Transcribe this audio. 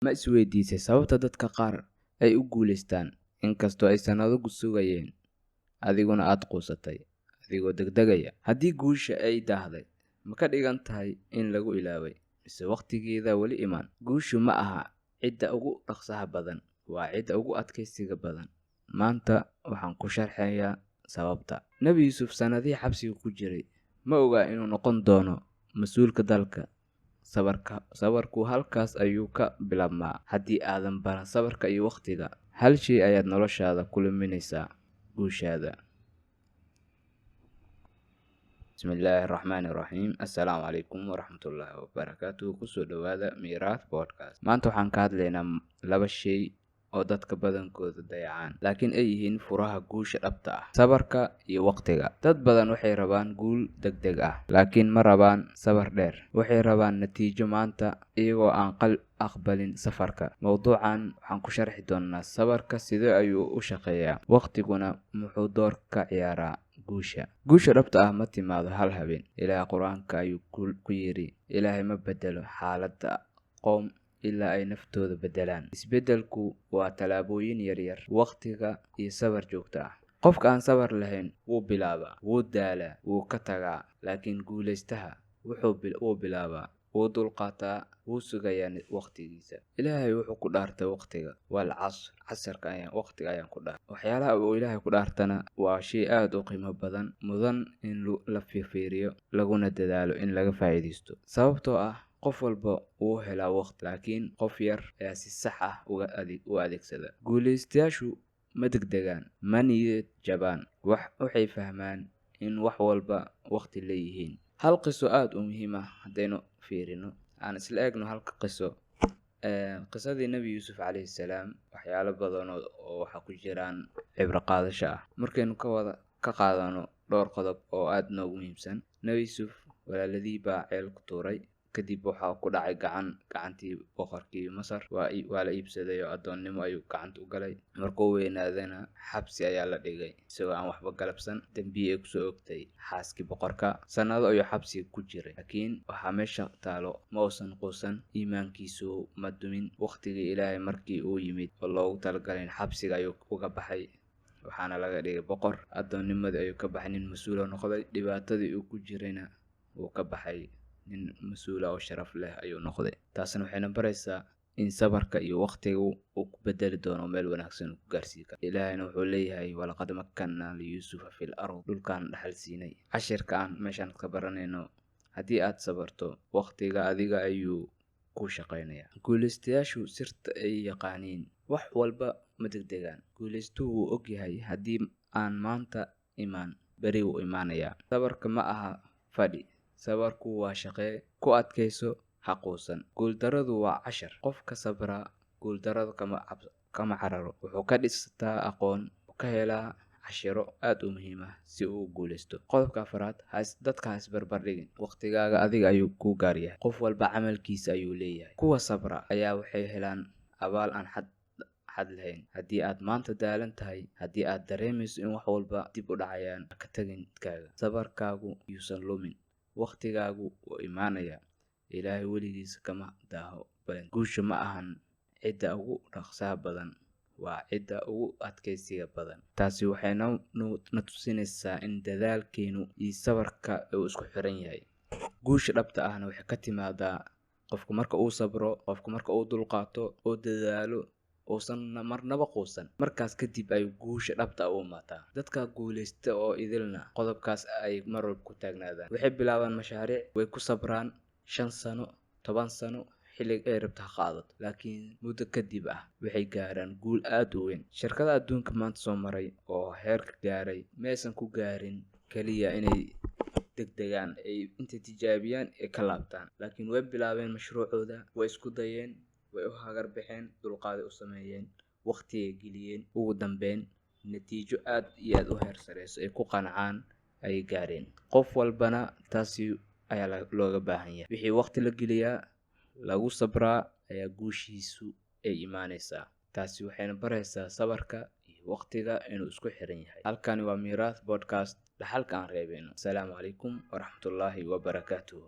Ma isweydiisay sababta dadka qaar ay u guulaystaan inkastoo ay sanado sugayeen, adiguna aad quusatay adigoo degdegaya? Haddii guusha ay daahday, ma ka dhigan tahay in lagu ilaaway, mise waqtigeeda weli iman? Guushu ma aha cidda ugu dhaqsaha badan, waa cidda ugu adkaysiga badan. Maanta waxaan ku sharxayaa sababta. Nebi Yuusuf sanadihii xabsiga ku jiray ma ogaa inuu noqon doono mas-uulka dalka. Sabarku halkaas ayuu ka bilaabmaa. Haddii aadan baran sabarka iyo waqtiga, hal shay ayaad noloshaada ku luminaysaa: guushaada. Bismillaahi Raxmaani Raxiim. Assalaamu calaykum waraxmatullaahi wabarakaatuh. Kusoo dhawaada Mirath Podcast. Maanta waxaan ka hadlaynaa 2 shay oo dadka badankooda dayacaan, laakiin ay yihiin furaha guusha dhabta ah: sabarka iyo waqtiga. Dad badan waxay rabaan guul degdeg ah, laakiin ma rabaan sabar dheer. Waxay rabaan natiijo maanta, iyagoo aan aqbalin safarka. Mowduucan waxaan ku sharxi doonaa sabarka, sidee ayuu u shaqeeyaa, waqtiguna muxuu door ka ciyaaraa guusha. Guusha dhabta ah ma timaado hal habeen. Ilaahay Qur'aanka ayuu ku yiri, Ilaahay ma bedelo xaaladda qoom ilaa ay naftooda bedelaan. Isbedelku waa talaabooyin yaryar, waqtiga iyo sabar joogto ah. Qofka aan sabar lahayn wuu bilaabaa, wuu daalaa, wuu ka tagaa. Laakiin guulaystaha wuu bilaabaa, wuu dulqaataa, wuu sugayaa waqtigiisa. Ilaahay wuxuu ku dhaartay waqtiga, wal casrka waqtiga ayaan ku dhaartay. Waxyaalaha uu Ilaahay ku dhaartana waa shay aad u qiimo badan, mudan in la fiiriyo, laguna dadaalo in laga faa'iidaysto. Sababtoo ah qof walba wuu helaa waqti, laakiin qof yar ayaa si sax ah u adeegsada. Guulaystayaashu ma degdegaan, ma niyad jabaan. Waxay fahmaan in wax walba waqti leeyihiin. Hal qiso aad u muhiim ah haddaynu fiirino, aan isla eegno halka qiso. Qisadii Nebi Yuusuf calayhi salaam, waxyaalo badan oo waxa ku jiraan cibro qaadasho ah. Markaynu ka qaadano dhowr qodob oo aad noogu muhiimsan. Nebi Yuusuf walaaladii baa ceel ku tuuray, kadib waxaa ku dhacay gacantii boqorkii Masar. Waa la iibsaday oo addoonnimo ayuu gacanta u galay. Markuu weynaadana xabsi ayaa la dhigay, isagoo aan waxba galabsan. Dambiye ku soo ogtay xaaskii boqorka. Sanado ayuu xabsiga ku jiray, laakiin waxaa meesha taalo, ma uusan quusan, iimaankiisu ma dumin. Waqtigii Ilaahay markii uu yimid oo loogu talagalay xabsiga ayuu uga baxay, waxaana laga dhigay boqor. Addoonnimadii ayuu ka baxay, nin mas-uul noqday. Dhibaatadii uu ku jirayna wuu ka baxay, nin mas-uul oo sharaf leh ayuu noqday. Taasna waxayna baraysaa in sabarka iyo waqtiga uu ku bedeli doono meel wanaagsan ku gaarsiin karo. Ilaahayna wuxuu leeyahay, walaqad makkanna liyuusufa fil ard, dhulkaan dhaxal siinay. Cashirka aan meeshaan ka baranayno: haddii aad sabarto, waqtiga adiga ayuu ku shaqaynayaa. Guulaystayaashu sirta ay yaqaaniin: wax walba ma degdegaan. Guulaystuhu wuu ogyahay, haddii aan maanta imaan, beri wuu imaanayaa. Sabarka ma aha fadhi, sabarku waa shaqee. Ku adkayso, ha quusan. Guuldarradu waa cashar. Qofka sabra guuldarrada kama cararo. Wuxuu ka dhistaa aqoon, wuxuu ka helaa cashiro aad u muhiim ah si uu u guulaysto. Qodobka 4: dadka ha isbarbar dhigin. Waqtigaaga adiga ayuu ku gaar yahay. Qof walba camalkiisa ayuu leeyahay. Kuwa sabra ayaa waxay helaan abaal aan xad lahayn. Haddii aad maanta daalan tahay, haddii aad dareemayso in wax walba dib u dhacayaan, ha ka tagin jidkaaga. Sabarkaagu yuusan lumin. Waqtigaagu wuu imaanayaa. Ilaahay weligiisa kama daaho balan. Guusha ma ahan cidda ugu dhaqsaha badan, waa cidda ugu adkaysiga badan. Taasi waxay na tusinaysaa in dadaalkeenu iyo sabarka uu isku xiran yahay. Guusha dhabta ahna waxay ka timaadaa qofku marka uu sabro, qofku marka uu dulqaato, oo dadaalo, uusan marnaba quusan. Markaas kadib ay guusha dhabta u imaataa. Dadka guulaysta oo idilna qodobkaas ay mar walba ku taagnaadaan. Waxay bilaabaan mashaariic, way ku sabraan 5 sano, 10 sano, xilli ay rabto ha qaadato, laakiin muddo kadib waxay gaaraan guul aad u weyn. Shirkadaha adduunka maanta soo maray oo heerka gaaray, maysan ku gaarin kaliya inay degdegaan, ay inta tijaabiyaan ay ka laabtaan, laakiin way bilaabeen mashruucooda, way isku dayeen, way u hagar baxeen, dulqaaday u sameeyeen, waqti ay geliyeen. Ugu dambeyn, natiijo aad iyo aad u heer sareyso ay ku qancaan ay gaareen. Qof walbana taasi ayaa looga baahan yahay. Wixii waqti la geliyaa, lagu sabraa, ayaa guushiisu ay imaanaysaa. Taasi waxayna baraysaa sabarka iyo waqtiga inuu isku xiran yahay. Halkani waa Mirath Podcast, dhaxalka aan reebeyno. Assalaamu calaykum waraxmatullaahi wabarakaatuh.